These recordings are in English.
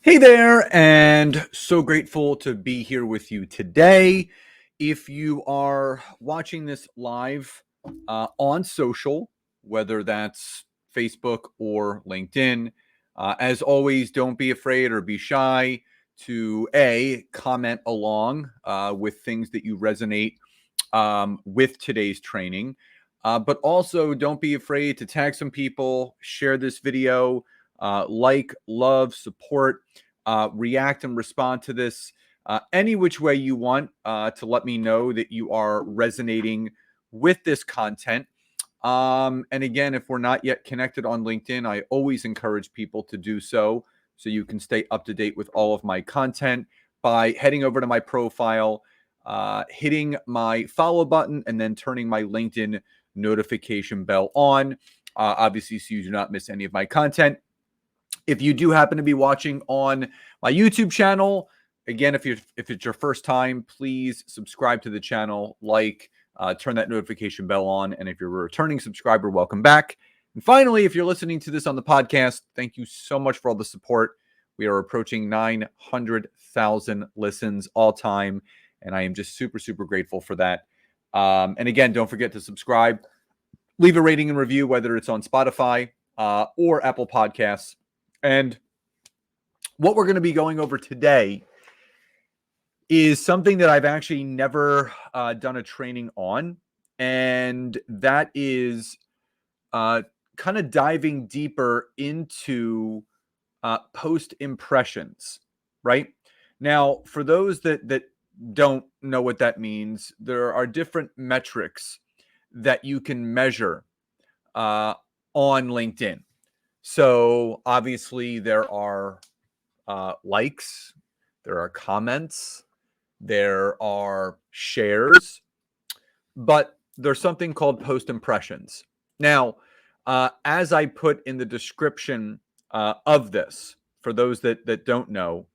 Hey there, and so grateful to be here with you today. If you are watching this live on social, whether that's Facebook or LinkedIn, as always, don't be afraid or be shy to comment along with things that you resonate with today's training. But also, don't be afraid to tag some people, share this video, like, love, support, react and respond to this any which way you want to let me know that you are resonating with this content. And again, if we're not yet connected on LinkedIn, I always encourage people to do so you can stay up to date with all of my content by heading over to my profile, hitting my follow button, and then turning my LinkedIn notification bell on, obviously, so you do not miss any of my content. If you do happen to be watching on my YouTube channel, again, if it's your first time, please subscribe to the channel, turn that notification bell on. And if you're a returning subscriber, welcome back. And finally, if you're listening to this on the podcast, thank you so much for all the support. We are approaching 900,000 listens all time, and I am just super, super grateful for that. And again, don't forget to subscribe, leave a rating and review, whether it's on Spotify or Apple Podcasts. And what we're going to be going over today is something that I've actually never done a training on, and that is kind of diving deeper into post impressions, right? Now, for those that don't know what that means, there are different metrics that you can measure on LinkedIn. So obviously there are likes, there are comments, there are shares, but there's something called post impressions. Now, as I put in the description of this, for those that don't know,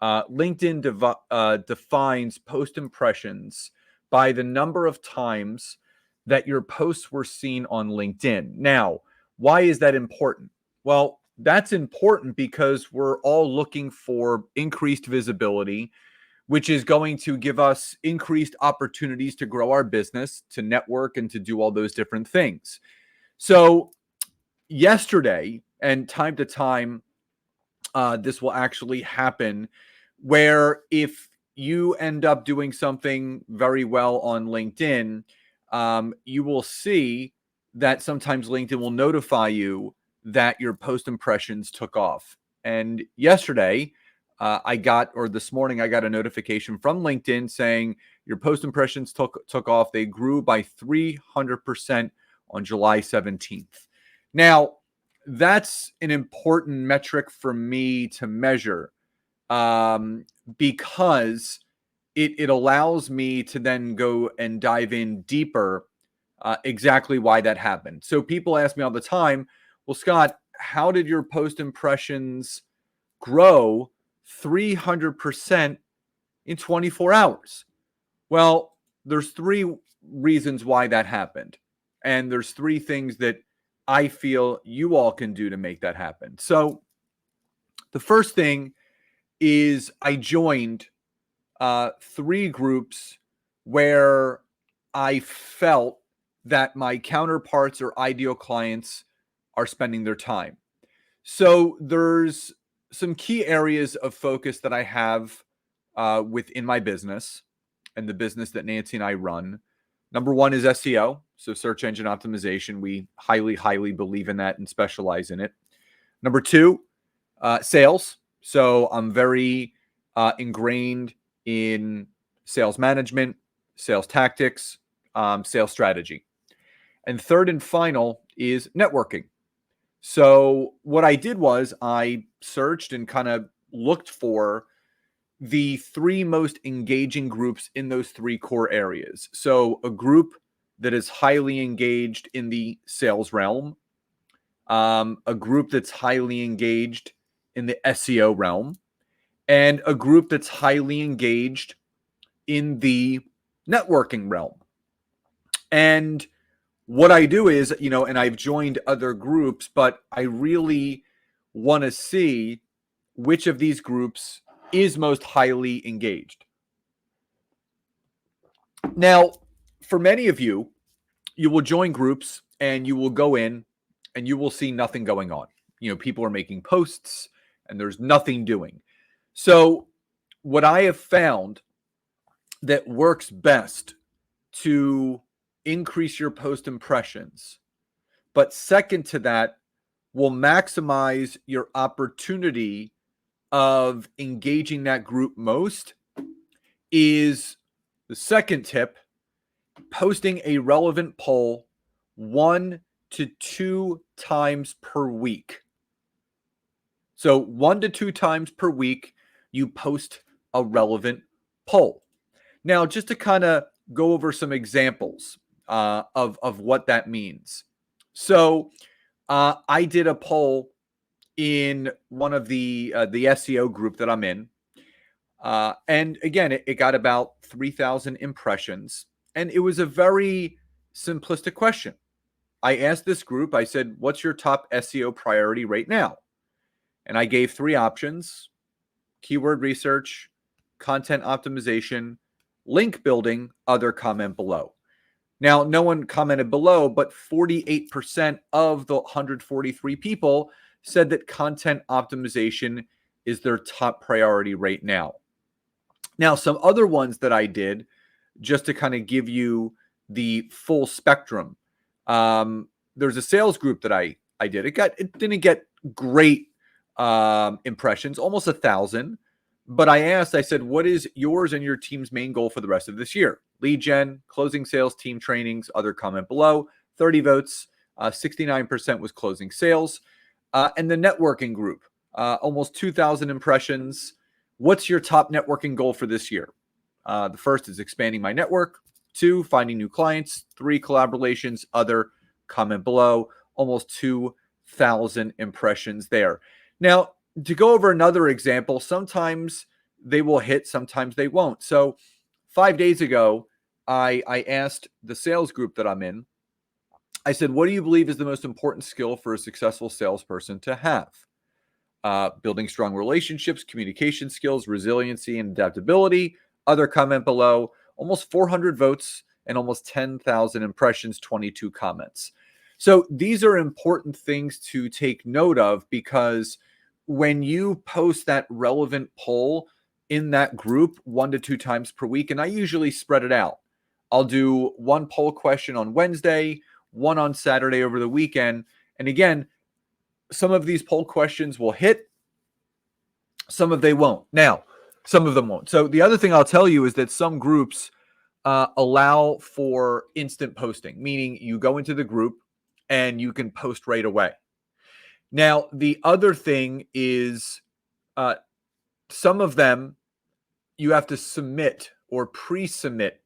LinkedIn defines post impressions by the number of times that your posts were seen on LinkedIn. Now, why is that important? Well, that's important because we're all looking for increased visibility, which is going to give us increased opportunities to grow our business, to network, and to do all those different things. So yesterday, and time to time, this will actually happen, where if you end up doing something very well on LinkedIn, you will see that sometimes LinkedIn will notify you that your post impressions took off. And yesterday, this morning, I got a notification from LinkedIn saying your post impressions took off. They grew by 300% on July 17th. Now, that's an important metric for me to measure because it allows me to then go and dive in deeper exactly why that happened. So people ask me all the time, well, Scott, how did your post impressions grow 300% in 24 hours? Well, there's three reasons why that happened. And there's three things that I feel you all can do to make that happen. So the first thing is I joined three groups where I felt that my counterparts or ideal clients are spending their time. So there's some key areas of focus that I have within my business and the business that Nancy and I run. Number one is SEO, so search engine optimization. We highly, highly believe in that and specialize in it. Number two, sales. So I'm very ingrained in sales management, sales tactics, sales strategy. And third and final is networking. So what I did was I searched and kind of looked for the three most engaging groups in those three core areas. So a group that is highly engaged in the sales realm, a group that's highly engaged in the SEO realm, and a group that's highly engaged in the networking realm. And what I do is, and I've joined other groups, but I really want to see which of these groups is most highly engaged. Now, for many of you, you will join groups and you will go in and you will see nothing going on. People are making posts and there's nothing doing. So, what I have found that works best to increase your post impressions, but second to that, will maximize your opportunity of engaging that group most, is the second tip: posting a relevant poll 1 to 2 times per week. So 1 to 2 times per week, you post a relevant poll. Now, just to kind of go over some examples of what that means. So I did a poll in one of the SEO group that I'm in. And again, it got about 3,000 impressions. And it was a very simplistic question. I asked this group, I said, what's your top SEO priority right now? And I gave 3 options: keyword research, content optimization, link building, other, comment below. Now, no one commented below, but 48% of the 143 people said that content optimization is their top priority right now. Now, some other ones that I did, just to kind of give you the full spectrum. There's a sales group that I did. It didn't get great impressions, almost 1,000. But I said, what is yours and your team's main goal for the rest of this year? Lead gen, closing sales, team trainings, other, comment below. 30 votes, 69% was closing sales. And the networking group, almost 2,000 impressions. What's your top networking goal for this year? The first is expanding my network. 2, finding new clients. 3, collaborations, other, comment below. Almost 2,000 impressions there. Now, to go over another example, sometimes they will hit, sometimes they won't. So 5 days ago, I asked the sales group that I'm in, I said, what do you believe is the most important skill for a successful salesperson to have? Building strong relationships, communication skills, resiliency, and adaptability. Other, comment below. Almost 400 votes and almost 10,000 impressions, 22 comments. So these are important things to take note of, because when you post that relevant poll in that group 1 to 2 times per week, and I usually spread it out. I'll do 1 poll question on Wednesday, 1 on Saturday over the weekend. And again, some of these poll questions will hit, some of them won't. So the other thing I'll tell you is that some groups allow for instant posting, meaning you go into the group and you can post right away. Now, the other thing is some of them you have to submit or pre-submit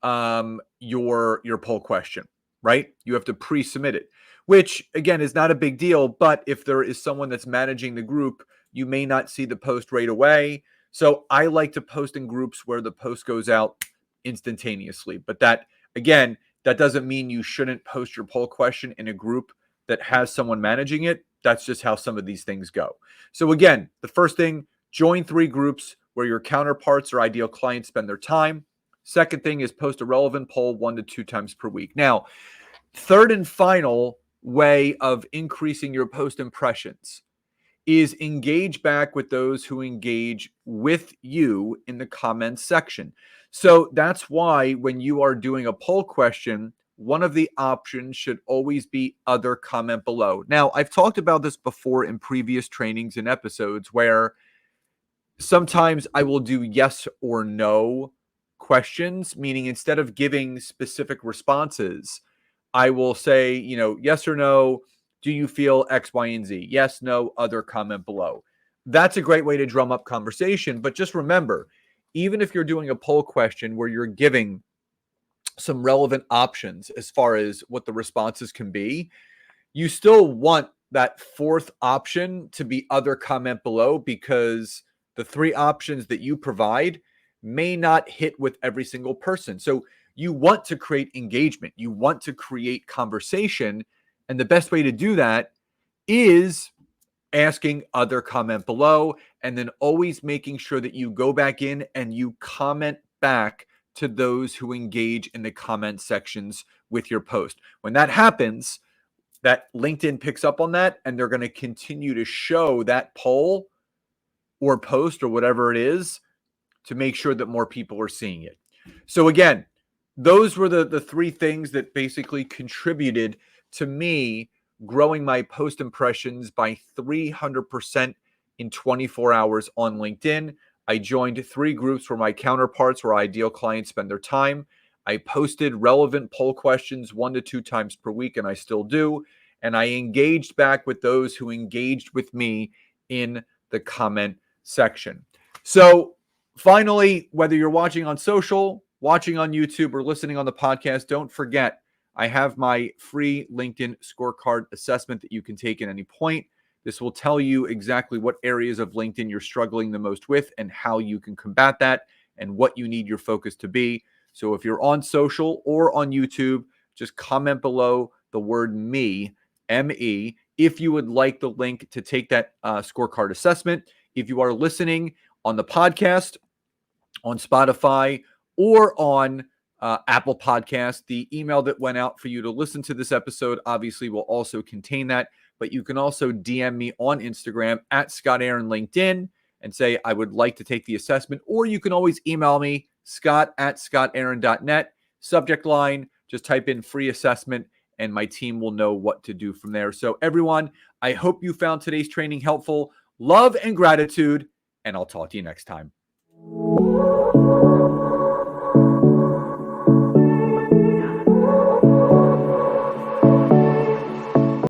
your poll question, right? You have to pre-submit it, which again is not a big deal. But if there is someone that's managing the group, you may not see the post right away. So I like to post in groups where the post goes out instantaneously. But that doesn't mean you shouldn't post your poll question in a group that has someone managing it. That's just how some of these things go. So again, the first thing, join 3 groups where your counterparts or ideal clients spend their time. Second thing is post a relevant poll 1 to 2 times per week. Now, third and final way of increasing your post impressions is engage back with those who engage with you in the comments section. So that's why when you are doing a poll question, one of the options should always be other, comment below. Now, I've talked about this before in previous trainings and episodes where sometimes I will do yes or no questions, meaning instead of giving specific responses, I will say, yes or no, do you feel X, Y, and Z? Yes, no, other, comment below. That's a great way to drum up conversation. But just remember, even if you're doing a poll question where you're giving some relevant options as far as what the responses can be, you still want that 4th option to be other, comment below, because the 3 options that you provide may not hit with every single person. So you want to create engagement. You want to create conversation. And the best way to do that is asking other comment below, and then always making sure that you go back in and you comment back to those who engage in the comment sections with your post. When that happens, that LinkedIn picks up on that, and they're going to continue to show that poll or post or whatever it is to make sure that more people are seeing it. So again, those were the three things that basically contributed to me growing my post impressions by 300% in 24 hours on LinkedIn. I joined 3 groups where my counterparts, where ideal clients spend their time. I posted relevant poll questions 1 to 2 times per week, and I still do. And I engaged back with those who engaged with me in the comment section. So finally, whether you're watching on social, watching on YouTube, or listening on the podcast, don't forget I have my free LinkedIn scorecard assessment that you can take at any point. This will tell you exactly what areas of LinkedIn you're struggling the most with and how you can combat that and what you need your focus to be. So if you're on social or on YouTube, just comment below the word me, M-E, if you would like the link to take that scorecard assessment. If you are listening on the podcast, on Spotify, or on Apple Podcast, the email that went out for you to listen to this episode obviously will also contain that. But you can also DM me on Instagram at Scott Aaron LinkedIn and say, I would like to take the assessment. Or you can always email me, scott@scottaaron.net. Subject line, just type in free assessment, and my team will know what to do from there. So everyone, I hope you found today's training helpful. Love and gratitude, and I'll talk to you next time.